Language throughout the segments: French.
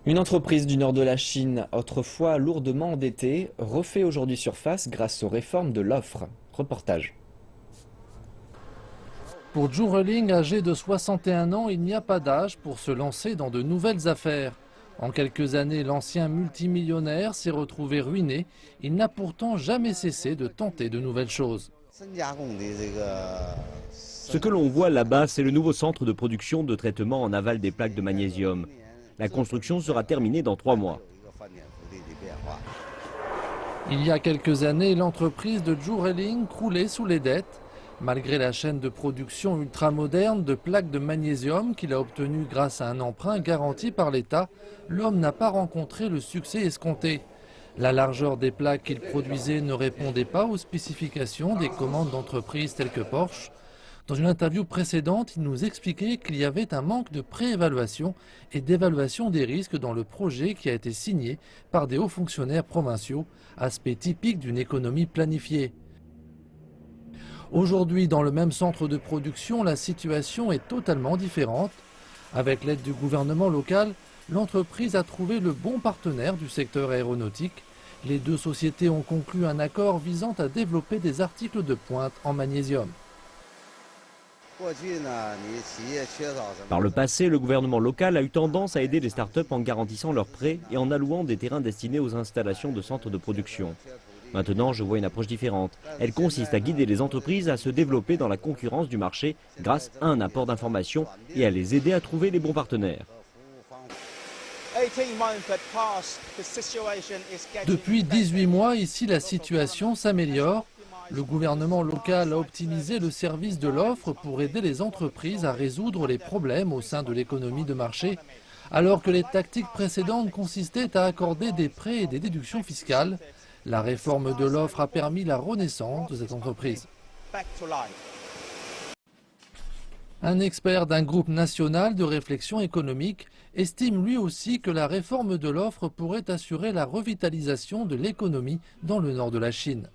Une entreprise du nord de la Chine, autrefois lourdement endettée, refait aujourd'hui surface grâce aux réformes de l'offre. Reportage. Pour Zhu Reling, âgé de 61 ans, il n'y a pas d'âge pour se lancer dans de nouvelles affaires. En quelques années, l'ancien multimillionnaire s'est retrouvé ruiné. Il n'a pourtant jamais cessé de tenter de nouvelles choses. Ce que l'on voit là-bas, c'est le nouveau centre de production de traitement en aval des plaques de magnésium. La construction sera terminée dans 3 mois. Il y a quelques années, l'entreprise de Zhu Reling croulait sous les dettes. Malgré la chaîne de production ultramoderne de plaques de magnésium qu'il a obtenue grâce à un emprunt garanti par l'État, l'homme n'a pas rencontré le succès escompté. La largeur des plaques qu'il produisait ne répondait pas aux spécifications des commandes d'entreprises telles que Porsche. Dans une interview précédente, il nous expliquait qu'il y avait un manque de préévaluation et d'évaluation des risques dans le projet qui a été signé par des hauts fonctionnaires provinciaux, aspect typique d'une économie planifiée. Aujourd'hui, dans le même centre de production, la situation est totalement différente. Avec l'aide du gouvernement local, l'entreprise a trouvé le bon partenaire du secteur aéronautique. Les deux sociétés ont conclu un accord visant à développer des articles de pointe en magnésium. Par le passé, le gouvernement local a eu tendance à aider les startups en garantissant leurs prêts et en allouant des terrains destinés aux installations de centres de production. Maintenant, je vois une approche différente. Elle consiste à guider les entreprises à se développer dans la concurrence du marché grâce à un apport d'informations et à les aider à trouver les bons partenaires. Depuis 18 mois, ici, la situation s'améliore. Le gouvernement local a optimisé le service de l'offre pour aider les entreprises à résoudre les problèmes au sein de l'économie de marché, alors que les tactiques précédentes consistaient à accorder des prêts et des déductions fiscales. La réforme de l'offre a permis la renaissance de cette entreprise. Un expert d'un groupe national de réflexion économique estime lui aussi que la réforme de l'offre pourrait assurer la revitalisation de l'économie dans le nord de la Chine.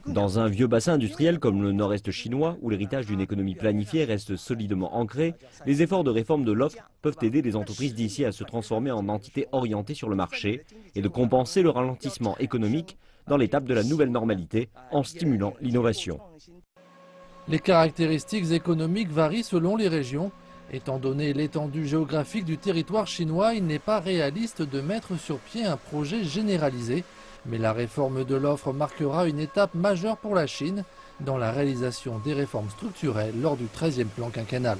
Dans un vieux bassin industriel comme le nord-est chinois, où l'héritage d'une économie planifiée reste solidement ancré, les efforts de réforme de l'offre peuvent aider les entreprises d'ici à se transformer en entités orientées sur le marché et de compenser le ralentissement économique dans l'étape de la nouvelle normalité en stimulant l'innovation. Les caractéristiques économiques varient selon les régions. Étant donné l'étendue géographique du territoire chinois, il n'est pas réaliste de mettre sur pied un projet généralisé. Mais la réforme de l'offre marquera une étape majeure pour la Chine dans la réalisation des réformes structurelles lors du 13e plan quinquennal.